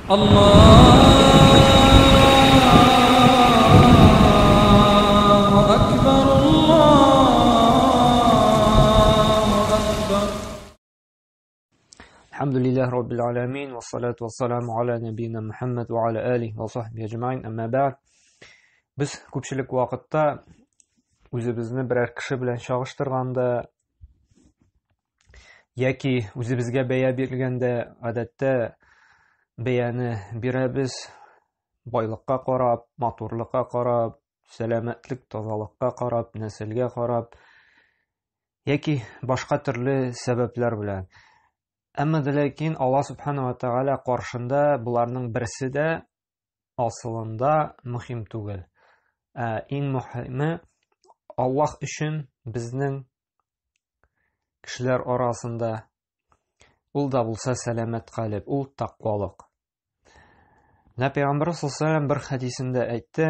الله أكبر الله أكبر. الحمد لله رب العالمين والصلاة والسلام على نبينا محمد وعلى آله وصحبه أجمعين. أما بعد, biz ko'pchilik vaqtda o'zimizni biror kishi bilan chog'ishtirganda yoki o'zimizga beya berganda odatda beyani beramiz boyliqqa qarab, motorlikqa qarab, salomatlik, tozalikqa qarab, naslga qarab yoki boshqa turli sabablar bilan. Ammo lekin Alloh subhanahu va taolo qarshында bularning birisi de aslında muhim түгел. Eng muhimi Alloh uchun bizning kishilar orasida ул да булса сәламәт qalb, ул taqvolıq. Peygamber sallallahu aleyhi ve sellem bir hadisinde aytdi: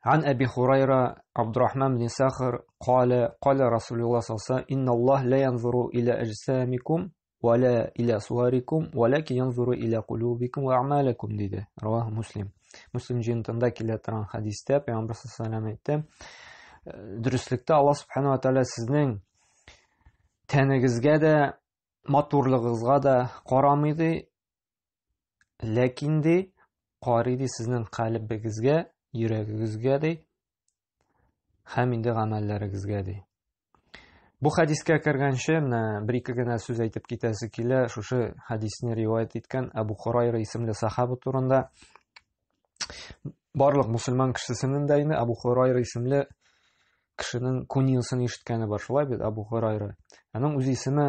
عن أبي هريرة عبد الرحمن بن سخر قال رسول الله صلى الله عليه وسلم إن الله لا ينظر إلى أجسامكم ولا إلى صوركم ولكن ينظر إلى قلوبكم وأعمالكم dedi. رواه مسلم. Müslim cinayetinde keltiren hadiste Peygamber sallallahu aleyhi ve sellem aytdi: Dürüstlükte Allah subhanahu wa taala sizning tenigizga da, motorlig'ingizga da qaramaydi, lekin de qaraydi sizning qalbingizga, yuragingizga de, ham endi amallaringizga de. Bu hadisga kirgancha bir-ikki gina so'z aytib ketasi kela, shu hadisni rivoyat etgan Abu Hurayra ismli sahoba turunda barliq musulmon kishisining deyni Abu Hurayra ismli kishining kunyasini eshitgani bor. Shulay bit Abu Hurayra. Aning o'z ismi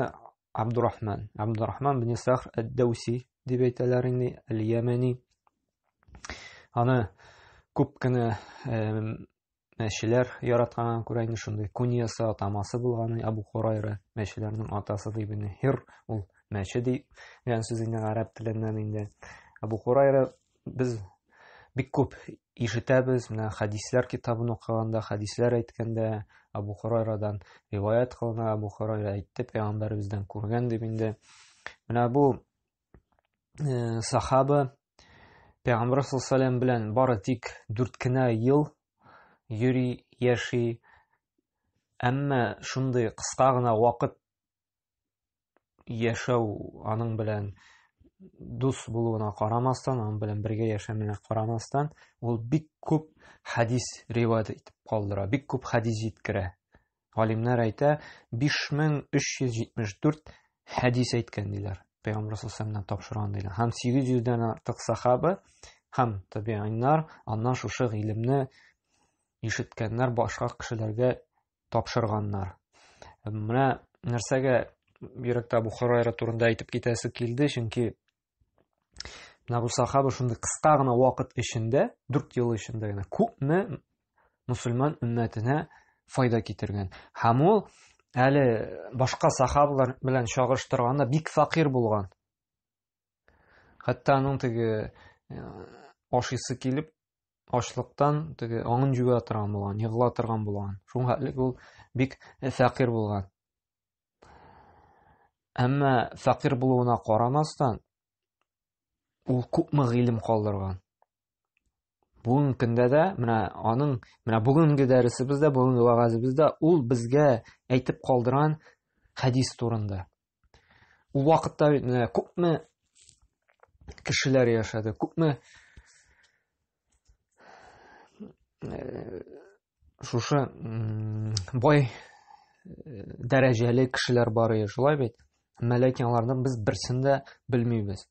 Abdurrahman bin Sakhr ad-Dawsi deb aytadilar, al-Yamani. Ana ko'pgina мәшілер яратқаннан күрә инде шундый куньясы, атамасы булган Абу Хурайра, мәшіләрнең атасы дип инде Хир, ул мәче дигән сүз инде гарәп теленнән инде. Абу Хурайра без бик күп ишетәбез, менә хадислар китабын укыганда, хадислар әйткәндә Абу Хурайрадан риваят кылына, Абу Хурайра әйтте, пәйгамбәребездән күргән дип инде. Менә бу сахаба Peygamber sallallahu aleyhi ve sellem bilen bari tik 4 kina yıl yürü yaşı, ama şunday kısa gına vakit yaşav anın bilen dost buluğuna qaramasdan, anın bilen birge yaşamına qaramasdan, ol bik köp hadis rivayet etip kaldıra, bik köp hadis yetkire. Alimler ayta 5374 hadis aytkendiler. Peygamber sallallahu aleyhi ve sellem'den tapşıran deyler. Hem 800'den artıq sahabe, hem tabiinler andan şu ilimni işitkenler başka kişilerge tapşırganlar. Mına nersege yürekte Abu Hurayra turunda aytip ketesi kildi, çünkü bu sahabe şunday kısa gına vakit içinde, 4 yıl içinde gına köpmi Müslüman ümmetine fayda getirgen. Hem ol әлі башқа сахабалар белән чагыштырганда бик фақир булган. Хәтта аның теге ашыйсы килеп, ачлыктан теге аңын жүгә торган булган, егыла торган булган. Шуңа хәтлек ул бик фақир булган. Әмма фақир булуына карамастан ул күпме гыйлем калдырган. Бүгінгі көндә дә, менә бүгінгі дәресебездә, бүгінгі вагазыбызда ул безгә әйтеп калдырган хадис турында. Ул вакытта күпме кешеләр яшады, күпме шушы бай дәрәҗәле кешеләр бар иде, шулай бит. Ләкин аларның без берсен дә белмибез.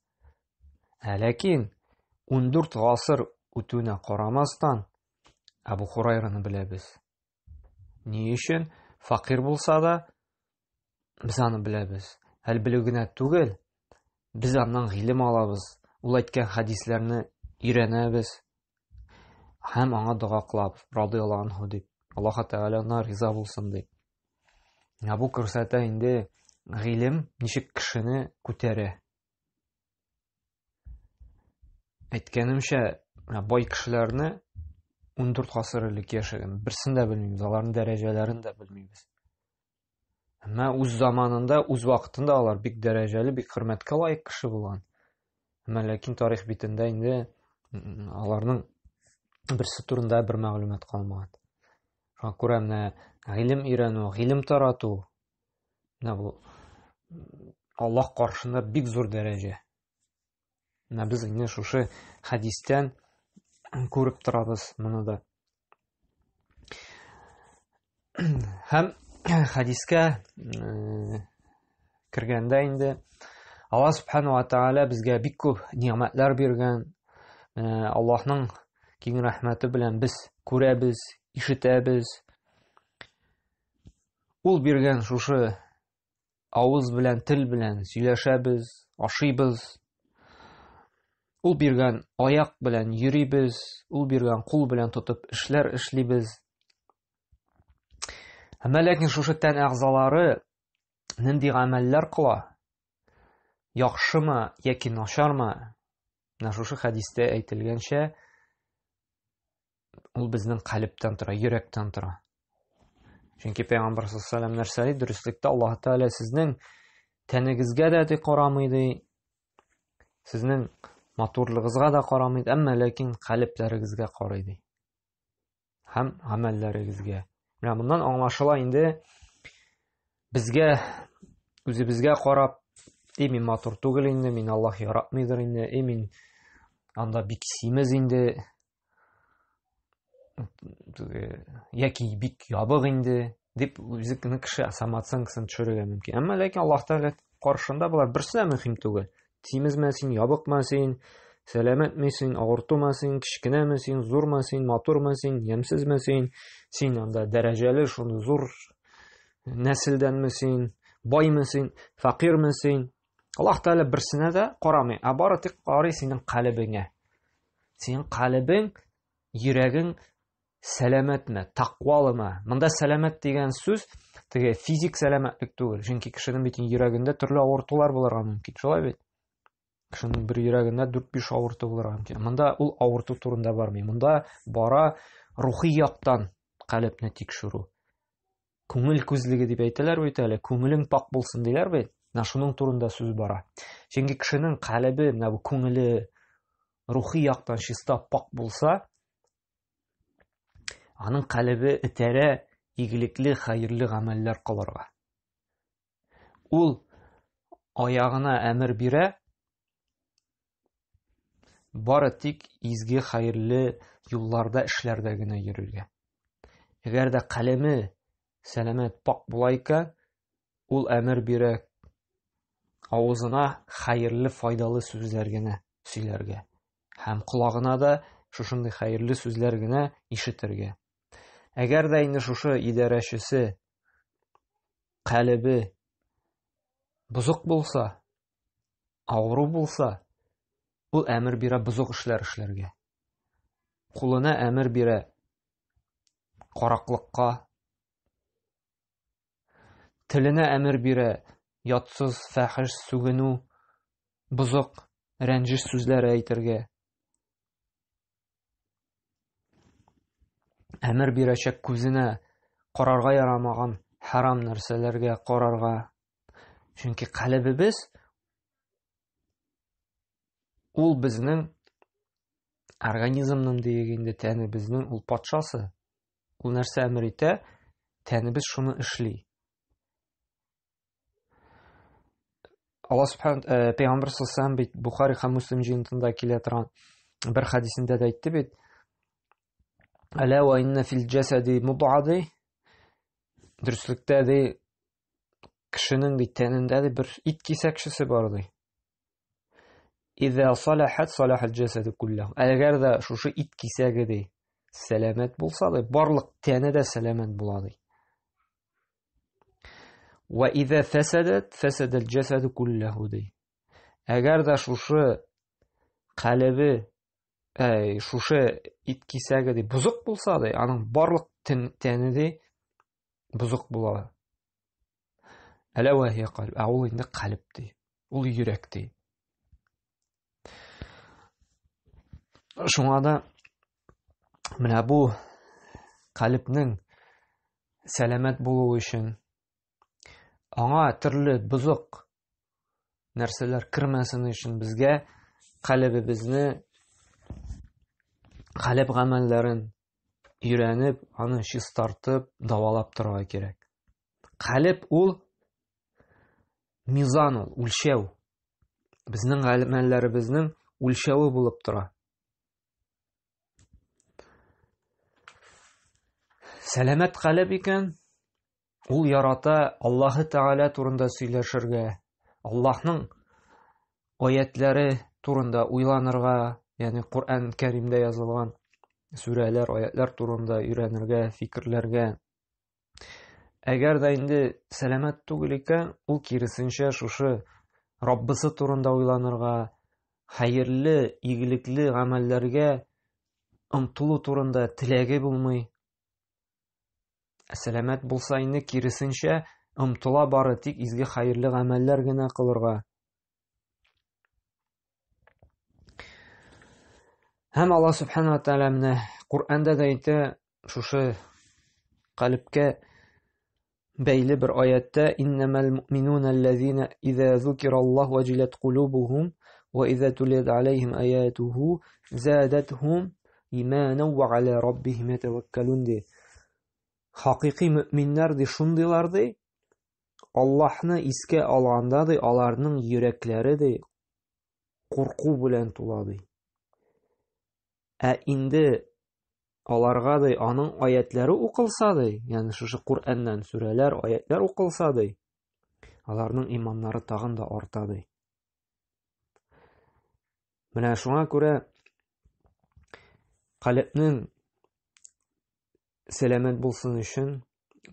Ләкин 14 гасыр үтүенә карамастан Абу Хурайраны беләбез. Ни өчен? Фақир булса да без аны беләбез. Әле белү генә түгел, без аннан гыйлем алабыз. Ул әйткән хадисләрне өйрәнәбез. Һәм аңа дуа кылабыз, радиллаһу анһу дип. Аллаһ Тәгаләгә риза булсын дип. Бу күрсәтә инде гыйлем ничек кешене күтәрә. Әйткәнемчә, бай кешеләрне 14 гасыр элек яшәгән, берсен дә белмибез, аларның дәрәҗәләрен дә белмибез. Әмма үз заманында, үз вакытында алар бик дәрәҗәле, бик хөрмәткә лаек кеше булган. Ләкин тарих битендә инде аларның берсе турында бер мәгълүмат калмаган. Шуңа күрә менә гыйлем өйрәнү, гыйлем тарату менә бу Аллаһ каршында бик зур дәрәҗә. Менә без инде шушы хадистән күреп торабыз моны да. Һәм хадискә кергәндә инде Аллаһ Субхану ва Тааля безгә бик күп ниъмәтләр биргән. Аллаһның киң рәхмәте белән без күрәбез, ишетәбез. Ул биргән шушы авыз белән, тел белән сөйләшәбез, ашыйбыз. Ул биргән аяк белән йөрибез, ул биргән кул белән тотып эшләр эшлибез. Ләкин шушы тән әгъзалары нинди гамәлләр кыла? Яхшымы яки начармы? Менә шушы хадистә әйтелгәнчә, ул безнең калбтән тора, йөрәктән тора. Чөнки Пәйгамбәр саллаллаһу алейһи ва сәллям дөреслектә Аллаһ Тәгалә сезнең тәнегезгә дә карамый ди, сезнең матурлыгыгызга да карамый, әмма ләкин калбләрегезгә карый ди. Һәм гамәлләрегезгә. Менә моннан аңлашыла инде безгә үзебезгә карап, мин матур түгел инде, мин Аллаһ яратмыйдыр инде, мин анда бик симез инде, яки бик ябык инде дип үзенең кеше самооценкасын төшерергә мөмкин. Әмма ләкин Аллаһ Тәгалә каршында булар берсе дә мөһим түгел. Симезме син, ябыкмы син, сәламәтме син, авыртумы син, кичкенәме син, зурмы син, матурмы син, ямсызмы син, син анда дәрәҗәле шуны зур нәселдәнме син, байлымы син, фақирме син. Аллаһ Тәгалә берсенә дә карамый, бары тик карый синең калбыңа. Синең калбың, йөрәгең сәламәтме, тақвалымы? Монда сәламәт дигән сүз теге физик сәламәтлек түгел. Чөнки кешенең бит йөрәгендә төрле авыртулар булырга мөмкин. Шулай бит. Кешенең бер йөрәгендә 4-5 авырту булырга мөмкин. Монда ул авырту турында бармый. Монда бара рухи яктан калбне тикшерү. Күңел күзлеге дип әйтәләр бит әле. Күңелең пак булсын диләр бит. Менә шуның турында сүз бара. Чөнки кешенең калбы, менә бу күңеле рухи яктан чиста пак булса, аның калбы этәрә игелекле, хәерле гамәлләр кылырга. Ул аягына әмер бирә, бары тик изге, хәерле юлларда, эшләрдә генә йөрергә. Әгәр дә калеме сәламәт, пак була икән, ул әмер бирә авызына хәерле, файдалы сүзләр генә сөйләргә. Һәм колагына да шушындый хәерле сүзләр генә ишетергә. Әгәр дә инде шушы идарәчесе калбы бузык булса, авыру булса, ул әмер бирә бузык эшләр эшләргә. Кулына әмер бирә караклыкка, теленә әмер бирә ятсыз, фәхиш, сүгенү, бузык, рәнҗеш сүзләр әйтергә. Әмер бирәчәк күзенә карарга ярамаган харам нәрсәләргә карарга. Чөнки калбыбыз ул безнең организмның дигәндә тәнебезнең ул патшасы. Ул нәрсә әмер итә, тәнебез шуны эшли. Аллаһ Субхану Пәйгамбәр саллаллаһу алейһи Бухари һәм Муслим җыентында килә торган бер хадисендә дә әйтте бит. Әла ва инна фил җасади мудгады. Дөреслекдә дә кешенең тәнендә бер ит кисәкчесе бар ди. Иза салахат салахал җасаду куллаһу. Әгәр дә шушы ит кисәге ди сәламәт булса ди, барлык тәне дә сәламәт була ди. Ва иза фасадат фасадал җасаду куллаһу ди. Әгәр дә шушы калбы шушы ит кисәге ди бузык булса ди, аның барлык тәне ди бузык була. Әла ва һия калб. Ул инде калб ди. Ул йөрәк ди. Шуңа да менә бу калбның сәламәт булуы өчен аңа төрле бузык нәрсәләр кирмәсен өчен безгә калебебезне, калеб гамәлләрен өйрәнеп, аны чистартып, давалап торырга кирәк. Калеб ул мизан, ул үлчәү. Безнең гамәлләребезнең үлчәүе булып тора. Сәламәт калеб икән, ул ярата Аллаһы Тәгалә турында сөйләшергә, Аллаһның аятләре турында уйланырга, ягъни Коръән Кәримдә язылган сүрәләр, аятлар турында өйрәнергә, фикерләргә. Әгәр дә инде сәламәт түгел икән, ул киресенчә шушы Раббысы турында уйланырга, хәерле, игелекле гамәлләргә омтылу турында теләге булмый. Сәламәт булса инде киресенчә омтыла бары тик изге хәерле гамәлләр генә кылырга. Һәм Аллаһ Субхана ва Тәгалә менә Коръәндә дә әйтә, шушы калепкә бәйле бер аятта: "Иннамал муъминуна аллазина иза зукираллаһу ваҗилат кулубухум ва иза tuliyat алейхим аятуху задатхум иманан ва аля раббихим ятаваккалун." Хакыйкый мөэминнәр ди шундыйлар ди, Аллаһны искә алганда ди, аларның йөрәкләре ди курку белән тула ди. Ә инде аларга ди аның аятләре укылса ди, ягъни шушы Коръәннән сүрәләр, аятлар укылса ди, аларның иманнары тагын да арта ди. Менә шуңа күрә калепнең сәламәт булсын өчен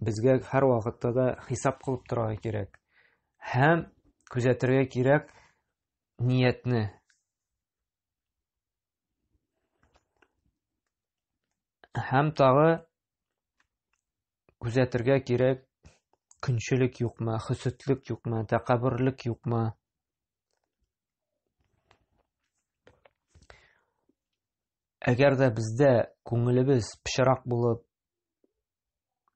безгә һәр вакытта да хисап кылып торырга кирәк. Һәм күзәтергә кирәк ниятне. Һәм тагы күзәтергә кирәк көнчелек юкмы, хөсетлек юкмы, тәкәббүрлек юкмы. Әгәр дә бездә күңелебез пычрак булып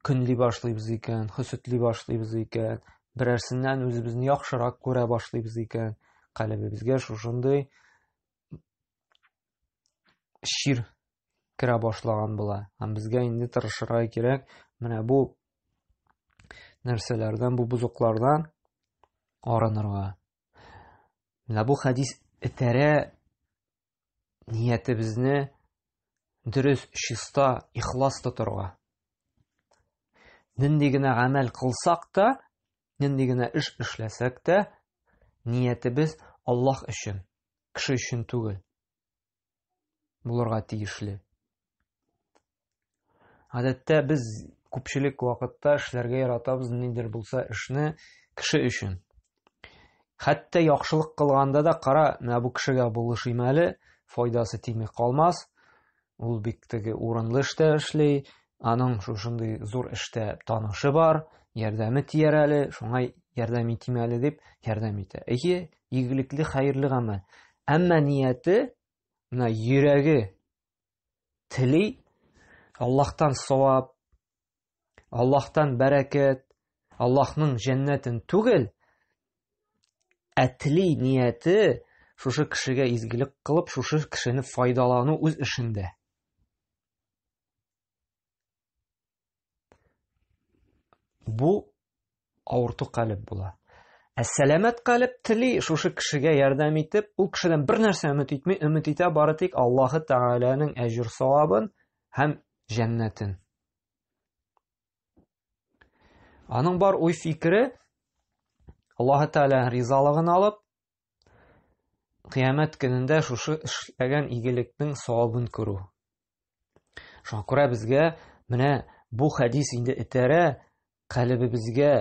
көнли башлыйбыз икән, хөсетли башлыйбыз икән, берәрсеннән үзебезне яхшырак күрә башлыйбыз икән, калебебезгә шушындый шир керә башлаган була. Һәм безгә инде тырышырга кирәк, менә бу нәрсәләрдән, бу бузыклардан арынырга. Менә бу хадис этәрә ниятебезне дөрес, чиста, ихлас тотырга. Нинди генә гамәл кылсак та, нинди генә эш эшләсәк тә, ниятебез Аллаһ өчен, кеше өчен түгел булырга тиешле. Гадәттә без күпчелек вакытта эшләргә яратабыз, нидер булса эшне кеше өчен. Хәтта яхшылык кылганда да кара, менә бу кешегә булышыйм әле, файдасы тими калмас. Ул бик теге урынлы эштә эшли, аның шушындый зур эштә танышы бар, ярдәме тияр әле, шуңа ярдәм итим әле дип ярдәм итә. Игелекле, хәерле гамәл. Әмма нияте, менә йөрәге тели Аллаһтан савап, Аллаһтан бәрәкәт, Аллаһның җәннәтен түгел, тели нияте шушы кешегә изгелек кылып, шушы кешене файдалану үз эшендә. Бу авырту калеп була. Сәламәт калеп тели шушы кешегә ярдәм итеп, ул кешедән бер нәрсә өмет итми, өмет итә бары тик Аллаһы Тәгаләнең әҗр савабын һәм җәннәтен. Аның бар уй фикере Аллаһы Тәгалә ризалыгын алып, кыямәт көнендә шушы эшләгән игелекнең савабын күрү. Шуңа күрә безгә менә бу хадис инде этәрә калебебезгә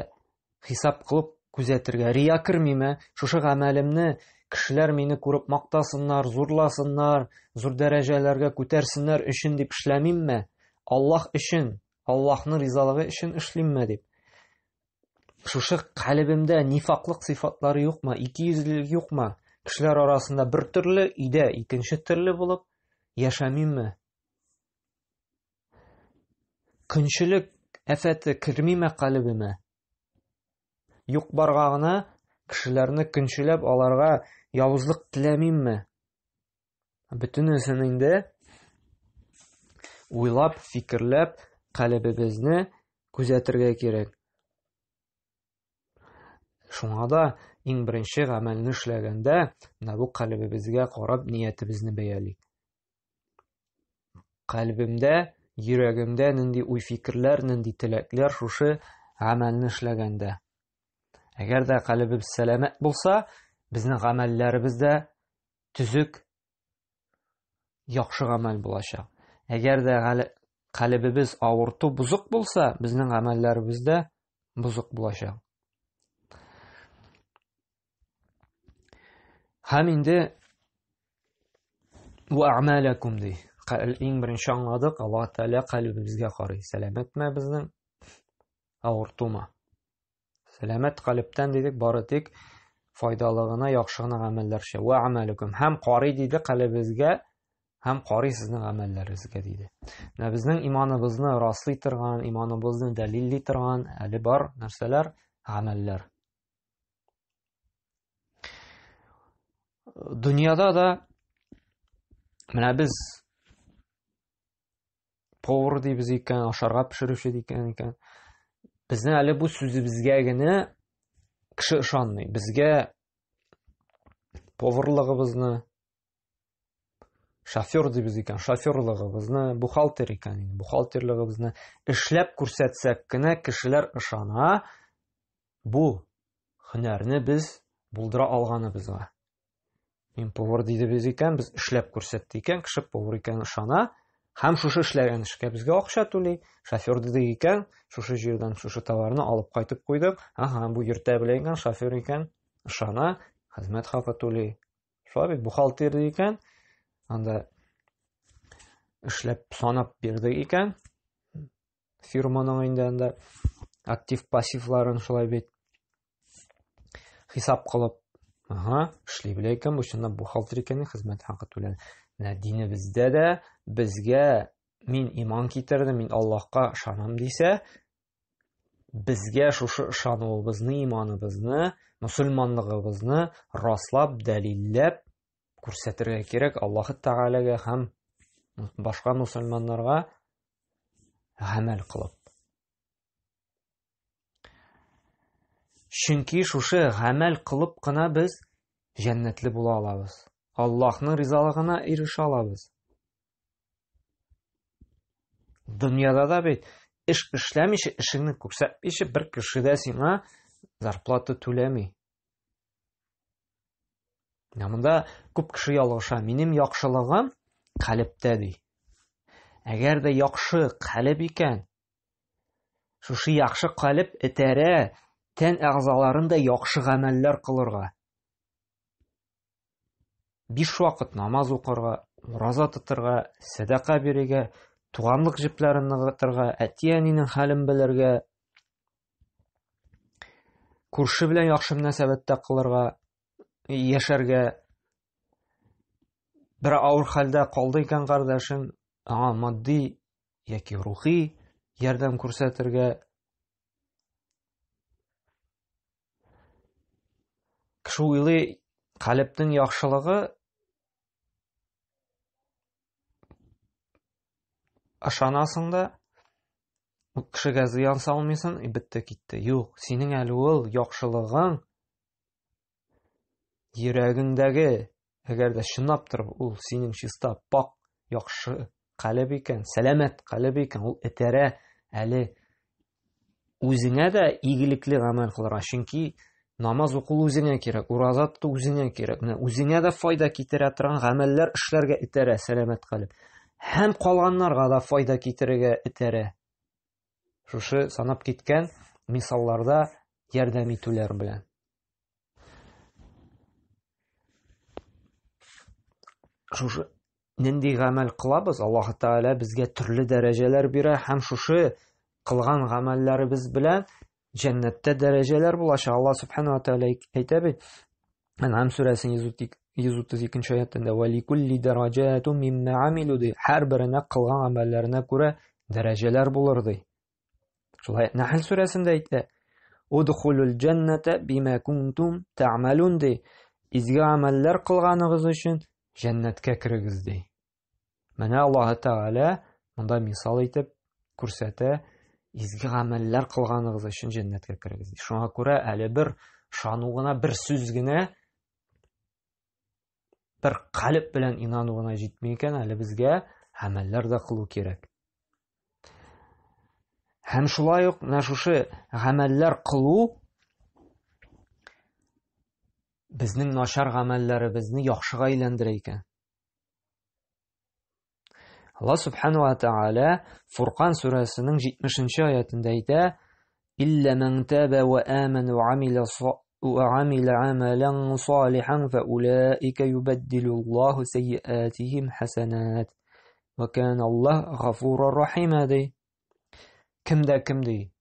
хисап кылып күзәтергә. Рия кермиме? Шушы гамәлемне кешеләр мине күреп мактасыннар, зурласыннар, зур дәрәҗәләргә күтәрсеннәр өчен дип эшләмимме? Аллаһ өчен, Аллаһның ризалыгы өчен эшлимме дип. Шушы калебемдә нифаклык сыйфатлары юкмы, икейөзлелек юкмы? Кешеләр арасында бер төрле, өйдә икенче төрле булып яшәмимме? Көнчелек афәте кермиме калебемә? Юк барга гына кешеләрне көнчеләп аларга явызлык теләмимме? Бөтенесенең дә уйлап, фикерләп, калбыбызны күзәтергә кирәк. Шуңа да иң беренче гамәлне эшләгәндә, менә бу калбыбызга карап ниятебезне бәялик. Калбымда, йөрәгемдә нинди уй-фикерләр, нинди теләкләр шушы гамәлне эшләгәндә. Әгәр дә калбыбыз сәламәт булса, безнең гамәлләребез дә төзек, яхшы гамәл булачак. Әгәр дә калбыбыз авырту, бузык булса, безнең гамәлләребез дә бузык булачак. Һәм инде ва аъмалакум ди. Иң беренче аңладык, Аллаһ Тәгалә калбыбызга карый. Сәламәтме безнең, авыртумы? Сәламәт калбтан дидек, бары тик файдалы гына, яхшы гына гамәлләр эшләү. Ва аъмалакум, һәм карый диде калбыбызга, һәм карый сезнең гамәлләрегезгә диде. Менә безнең иманыбызны раслый торган, иманыбызны дәлилли торган әле бар нәрсәләр, гамәлләр. Дөньяда да менә без повар дибез икән, ашарга пешерүче икән. Безнең әле бу сүзебезгә генә кеше ышанмый. Безгә поварлыгыбызны, шофер дибез икән, шоферлыгыбызны, бухгалтер икән, бухгалтерлыгыбызны эшләп күрсәтсәк кенә кешеләр ышана, бу һөнәрне без булдыра алганыбызга. Мин повар дибез икән, без эшләп күрсәттек икән, кеше повар икән ышана. Һәм шушы эшләгән эшкә безгә акча түли. Шофер дидек икән, шушы җирдән шушы товарны алып кайтып куйдык. Бу йөртә белән икән, шофер икән, ышана, хезмәт хакы түли. Шулай бит бухгалтер икән, анда эшләп санап бирдек икән. Фирманың инде актив-пассивларын шулай бит хисап кылып, эшли белә икән, бу чыннан бухгалтер икән, хезмәт хакы түләнә. Динебездә дә безгә мин иман китердем, мин Аллаһка ышанам дисә, безгә шушы ышануыбызны, иманыбызны, мөселманлыгыбызны раслап, дәлилләп күрсәтергә кирәк Аллаһ Тәгаләгә һәм башка мөселманнарга гамәл кылып. Чөнки шушы гамәл кылып кына без җәннәтле була алабыз. Аллаһның ризалыгына ирешә алабыз. Дөньяда да бит эш эшләмичә, эшеңне күрсәтмичә бер кеше дә сиңа зарплата түләми. Монда күп кеше ялгыша. Минем яхшылыгым калбтә ди. Әгәр дә яхшы калб икән, шушы яхшы калб этәрә тән әгъзаларында яхшы гамәлләр кылырга. 5 вакыт намаз укырга, ураза тотырга, садака бирергә, туганлык җепләрен ныгытырга, әти-әнинең хәлен белергә, күрше белән яхшы мөнәсәбәттә кылырга, яшәргә. Бер авыр хәлдә калды икән кардәшең, аңа матди яки рухи ярдәм күрсәтергә. Кеше уйлый, калбтың яхшылыгы ышанасың да, кешегә зыян салмыйсың, бетте китте. Юк, синең әле ул яхшылыгың йөрәгеңдәге, әгәр дә чынлаптыр ул синең чиста, пак, яхшы калб икән, сәламәт калб икән, ул этәрә әле үзеңә дә игелекле гамәл кылырга. Чөнки намаз уку үзеңә кирәк, ураза тоту үзеңә кирәк. Үзеңә дә файда китерә торган гамәлләр эшләргә этәрә сәламәт калб. Һәм калганнарга да файда китерергә этәрә. Шушы санап киткән мисалларда ярдәм итүләр белән. Шушы нинди гамәл кылабыз, Аллаһ Тәгалә безгә төрле дәрәҗәләр бирә һәм шушы кылган гамәлләребез белән җәннәттә дәрәҗәләр булачак. Аллаһ Субханаһу ва Тәгалә әйтә бит, Ан'ам сүрәсенең 132 аятында: "Ва ликулли дараҗатун мимма амилу" ди. Һәр беренә кылган гамәлләренә күрә дәрәҗәләр булыр ди. Шулай Нәхл сүрәсендә әйтә: "Удхулул җанната бима кунтум таъмалун" ди. Изге гамәлләр кылганыгыз өчен Җәннәткә керегез ди. Менә Аллаһ Тәгалә монда мисал итеп күрсәтә, изге гамәлләр кылганыгыз өчен җәннәткә керегез ди. Шуңа күрә әле бер шану гына, бер сүз генә, бер калып белән инану гына җитми икән, әле безгә гамәлләр дә кылу кирәк. Һәм шулай ук менә шушы гамәлләр кылу безнең начар гамәлләребезне яхшыга әйләндерә икән. Аллаһ Субхану ва Тәгалә Фуркан сүрәсенең 70-нче аятында әйтә: "Илля ман таба ва амана ва амила амалан салихан фа улаика юбаддилу Аллаһу сайyiатихим хасанат ва кана Аллаһ гафурар рахим." Кем ди?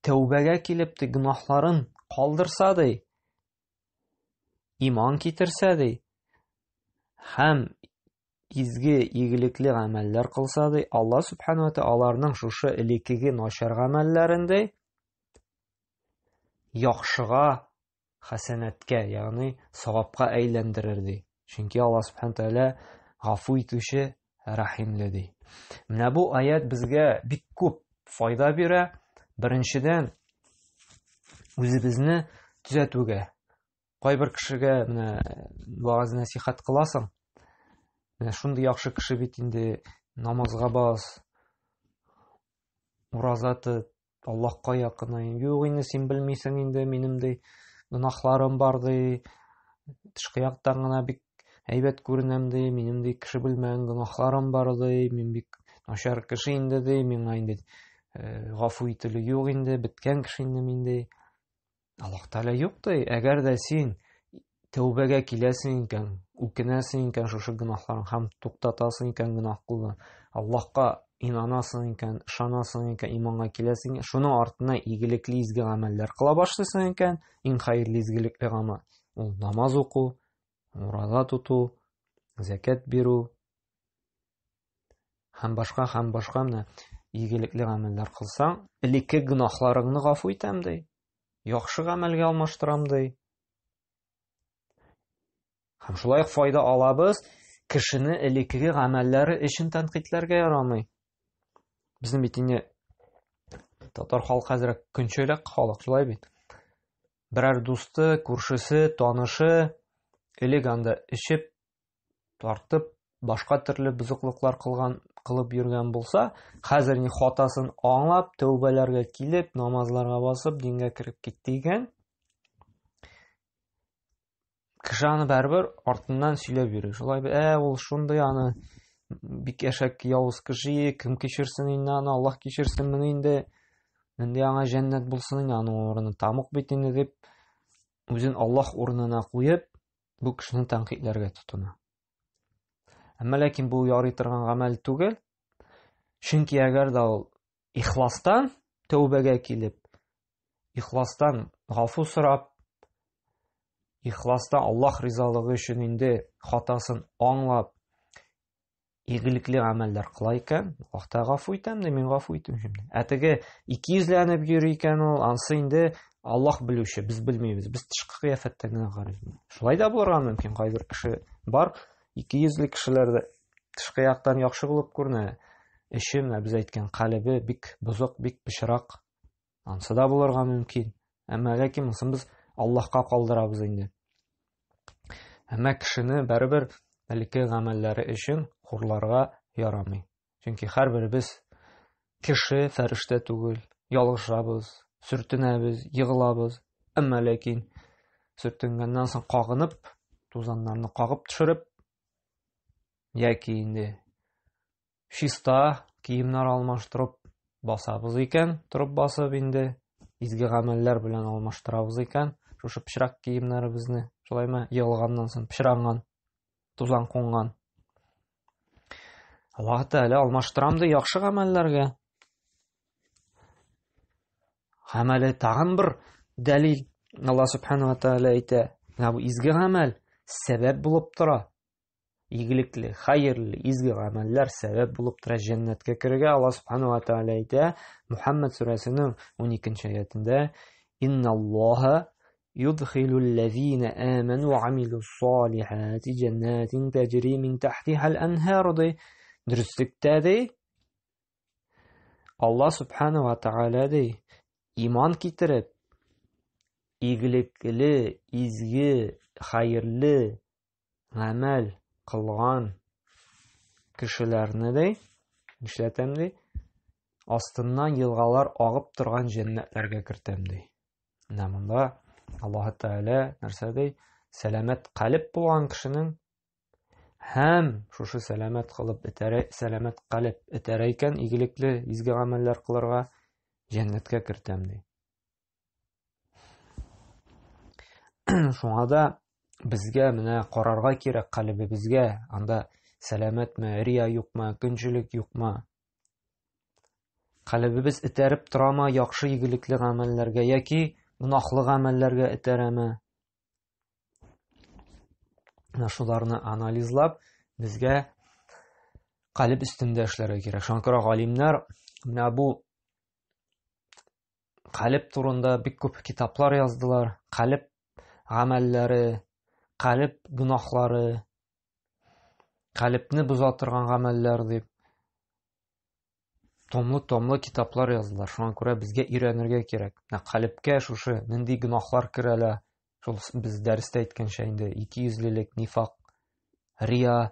Тәүбәгә килеп гөнаһларын калдырса ди, иман китерсә ди, һәм изге, игелекле гамәлләр кылса ди, Аллаһ Субхану ва Тәгалә аларның шушы элеккеге начар гамәлләрен яхшыга, хәсәнәткә, ягъни савапка әйләндерер ди. Чөнки Аллаһ Субхану ва Тәгалә гафу итүче, рәхимле ди. Менә бу аят безгә бик күп файда бирә. Беренчедән, үзебезне төзәтүгә. Кайбер кешегә менә вагыз насихат кыласың. Менә шундый яхшы кеше бит инде, намазга бас, ураза тот, Аллаһка якынай. Юк инде, син белмисең инде, минем ди гөнаһларым бар ди. Тышкы яктан гына бик әйбәт күренәм ди, минем ди кеше белмәгән гөнаһларым бар ди, мин бик начар кеше инде ди, миңа инде гафу ителү юк инде, беткән кеше инде мин ди. Аллаһ Тәгалә юк ди. Әгәр дә син тәүбәгә киләсең икән, үкенәсең икән шушы гөнаһларың һәм туктатасың икән гөнаһ кылуны, Аллаһка инанасың икән, ышанасың икән, иманга киләсең, шуның артына игелекле изге гамәлләр кыла башлыйсың икән, иң хәерле изгелекле гамәл ул намаз уку, ураза тоту, закат бирү һәм башка менә игелекле гамәлләр кылсаң, элекке гөнаһларыңны гафу итәм ди, яхшы гамәлгә алмаштырам ди. Һәм шулай ук файда алабыз, кешене элеккеге гамәлләре өчен тәнкыйтьләргә ярамый. Безнең бит инде татар халкы хәзер көнчелек халык, шулай бит. Берәр дусты, күршесе, танышы элек анда эчеп, тартып, башка төрле бузыклыклар кылып йөргән булса, хәзер ни хатасын аңлап, тәүбәләргә килеп, намазларга басып, дингә кирип китте икән. Кеше аны барбер артыннан сөйләп йөри. Шулай бит, ул шундый аны бик әшәк явыз кеше, кем кичерсен инде аны, Аллаһ кичерсен моны инде. Инде аңа җәннәт булсын инде, аның урыны тамук бит инде дип, үзен Аллаһ урынына куеп, бу кешене тәнкыйтьләргә тотына. Әмма ләкин бу ярый торган гамәл түгел. Чөнки әгәр дә ул ихластан тәүбәгә килеп, ихластан гафу сорап, ихластан Аллаһ ризалыгы өчен инде хатасын аңлап, игелекле гамәлләр кыла икән, Аллаһ та гафу итәм ди, мин гафу итүм шундый. Әтеге 200ләнеп йөри икән ул, ансы инде Аллаһ белүче, без белмибез. Без тышкы кыяфәттә генә карыйбыз. Шулай да булырга мөмкин. Кайбер кеше бар, 200ле кешеләрдә тышкы яктан яхшы булып күренә. Эче менә без әйткән калыбы бик бузык, бик пычрак. Ансы да булырга мөмкин. Әмма ләкин монысын без Аллаһка калдырабыз инде. Әмма кешене барыбер элекке гамәлләре өчен хурларга ярамый. Чөнки һәрберебез кеше, фәрештә түгел, ялгышабыз, сүртенәбез, егылабыз. Әмма ләкин сүртенгәннән соң кагынып, тузаннарны кагып төшереп, яки инде чиста киемнәр алмаштырып басабыз икән, турып басып инде изге гамәлләр белән алмаштырабыз икән, шушы пычрак киемнәребезне, шулаймы, егылганнан соң пычранган, тузан кунган. Аллаһ Тәгалә алмаштырам ди яхшы гамәлләргә. Һәм әле тагын бер дәлил Аллаһ Субхану ва Тәгалә әйтә, бу изге гамәл сәбәп булып тора. Игелекле, хәерле, изге гамәлләр сәбәп булып тора җәннәткә керергә. Аллаһ Субхану ва Тәгалә әйтә Мухаммад сүрәсенең 12-нче аятында: "Инналлаһа يدخل الذين آمنوا وعملوا الصالحات جنات تجري من تحتها الأنهار دي. Dürüstlükte de Allah Subhanahu wa Ta'ala de iman getirip iyilikli, izgi, hayırlı amel kılgan kişilerini de işletem de astından yılgalar ağıp durgan cennetlerge kirtem de. Namında Allah Teala нәрсә ди? Сәламәт калып булган кешенең һәм шушы сәламәт калып итәрә икән игелекле изге гамәлләр кылырга җәннәткә кертәм ди. Шуңа да безгә менә карарга кирәк калыбыбызга, анда сәламәтме, рия юкмы, көнчелек юкмы? Калыбыбыз итәреп торамы яхшы игелекле гамәлләргә яки гынахлы гамәлләргә итәрәме? Шуларны анализлап, безгә калып өстендә эшләргә кирәк. Шуңа күрә галимнәр менә бу калып турында бик күп китаплар яздылар. Калып гамәлләре, калып гынахлары, калыпны боза торган гамәлләр дип томлы китаплар яздылар. Шуңа күрә безгә өйрәнергә кирәк. Калыпка шушы нинди гынахлар керәләр? Шул без дәрестә әйткәнчә инде икейөзлелек, нифак, рия,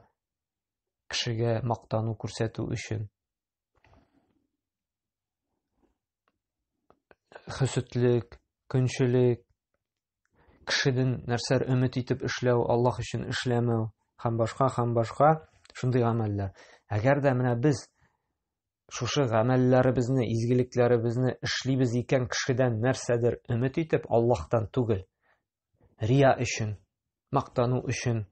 кешегә мактану күрсәтү өчен, хөсетлек, көнчелек, кешедән нәрсәр өмет итеп эшләү, Аллаһ өчен эшләмәү һәм башка шундый гамәлләр. Әгәр дә менә без шушы гамәлләребезне, изгелекләребезне эшлибез икән кешедән нәрсәдер өмет итеп, Аллаһтан түгел, рия өчен, мактану өчен,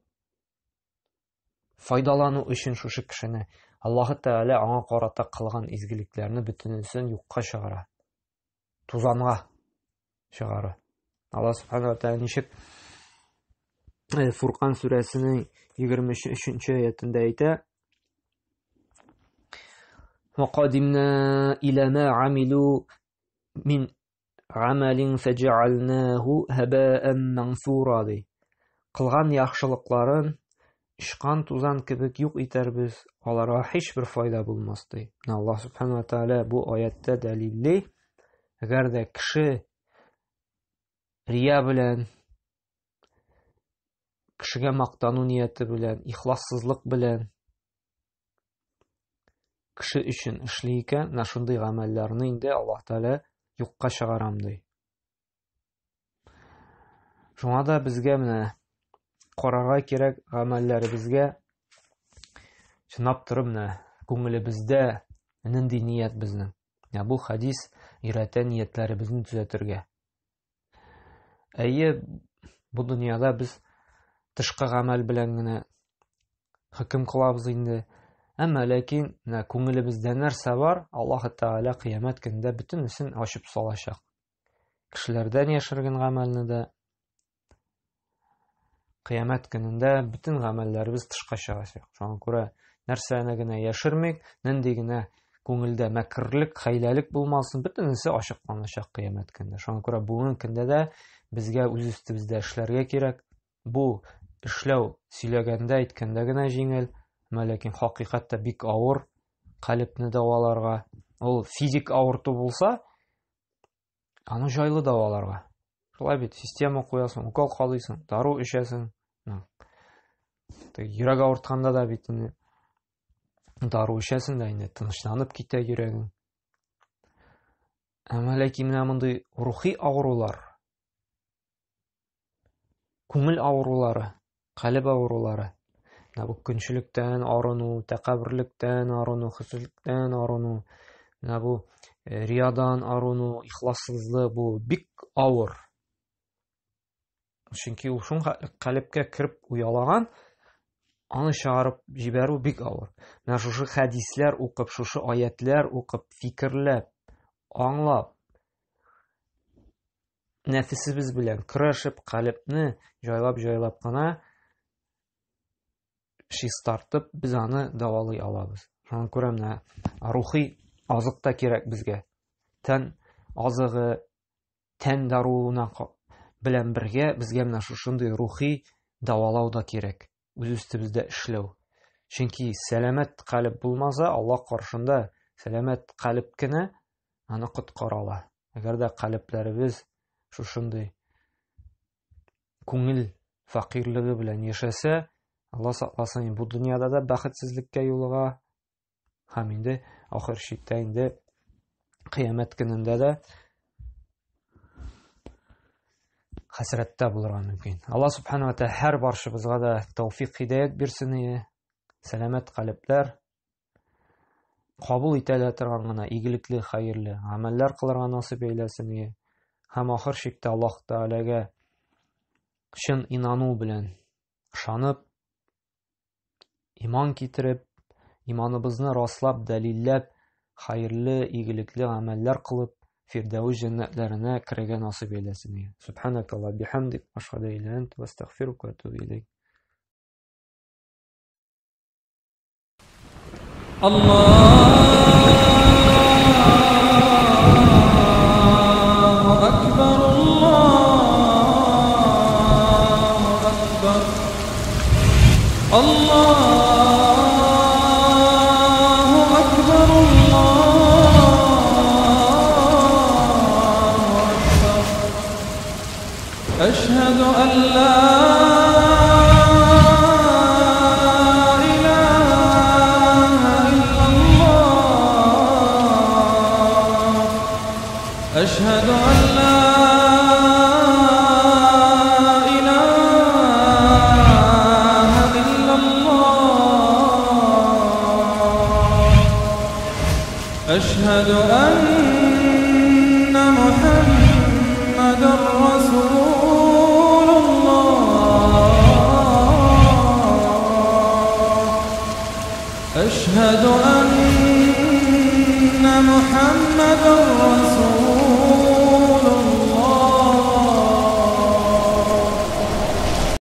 файдалану өчен шушы кешене, Аллаһ Тәгалә аңа карата кылган изгелекләрне бөтенесен юкка чыгара, тузанга чыгара. Аллаһ Субханаһу ва Тәгалә ничек Фуркан сүрәсенең 23-нче аятында әйтә: وَقَدِمْنَا إِلَى مَا عَمِلُوا مِنْ عَمَلٍ فَجَعَلْنَاهُ هَبَاءً مَنْثُورًا ди. Кылган яхшылыкларын ишкан тузан кебек юк итәрбез, аларга һичбер файда булмас ди. Аллаһ Субханаһу ва Тәгалә бу аятта дәлилле, әгәр дә кеше рия белән, кешегә мактану нияте белән, ихлассызлык белән кеше өчен эшли икән, шундый гамәлләрне инде Аллаһ Тәгалә юкка чыгарам ди. Шуңа да безгә менә карарга кирәк гамәлләребезгә, чынлап торып менә күңелебездә нинди ният безнең. Бу хадис өйрәтә ниятләребезне төзәтергә. Әйе, бу дөньяда без тышкы гамәл белән генә хөкем кылабыз инде. Әмма ләкин күңелебездә нәрсә бар, Аллаһ Тәгалә кыямәт көндә бөтенесен ачып салачак. Кешеләрдән яшергән гамәлне дә кыямәт көнендә бөтен гамәлләребез тышка чыгачак. Шуңа күрә нәрсәне генә яшермик, нинди генә күңелдә мәкрлек, хәйләлек булмасын, бөтенесе ачыкланачак кыямәт көндә. Шуңа күрә бүгенге көндә дә безгә үз өстебездә эшләргә кирәк. Бу эшләү сөйләгәндә, әйткәндә генә җиңел, ләкин хакыйкатьтә бик авыр калыпны даваларга. Ул физик авырту булса, аны җайлы даваларга. Шулай бит, система куясың, укол калыйсың, дару эчәсең. Йөрәк авыртканда да бит дару эчәсең дә инде тынычланып китә йөрәгең. Әмма ләкин менә мондый рухи авырулар, күңел авырулары, калып авырулары, бу көнчелектән арыну, тәкәббүрлектән арыну, хөсүлектән арыну, бу риядан арыну, ихлассызлык, бу бик авыр. Чөнки ул шуңа калыпка кирип уялаган, аны чыгарып җибәрү бик авыр. Менә шушы хәдисләр укып, шушы аятлар укып, фикерләп, аңлап, нәфесебез белән көрәшеп, калыпны җайлап кына чистартып, без аны давалый алабыз. Шуңа күрә менә рухи азык та кирәк безгә. Тән азыгы, тән даруына белән бергә безгә менә шушындый рухи давалау да кирәк. Үз үстебездә эшләү. Чөнки сәламәт калып булмаса, Аллаһ каршында сәламәт калып кенә аны коткара ала. Әгәр дә калыпларыбыз шушындый күңел факирлыгы белән яшәсә, Аллаһ сакласын, бу дөньяда да бәхетсезлеккә юлыга, һәм инде ахыр чиктә инде кыямәт көнендә дә хәсрәттә булырга мөмкин. Аллаһ субхана ва тааля һәр баршыбызга да тәүфик хидаят бирсен, сәламәт калыплар кабул итәләр торган гына игелекле, хәерле гамәлләр кылырга насыйп әйләсен, һәм ахыр чиктә Аллаһ Тәгаләгә чын инану белән ышанып, иман китереп, иманыбызны раслап, дәлилләп, хәерле, игелекле гамәлләр кылып, Фирдәүс җәннәтләренә керергә насыйп әйләсен. Субханакалла бихамдик, ашһаду илля анта ва астагфирука ва атубу илейк. Allahu akbar, Allahu akbar, Allahu akbar, Allahu akbar. Eşhedü en la أشهد أن لا إله إلا الله أشهد أن محمدا رسول الله أشهد أن محمدا رسول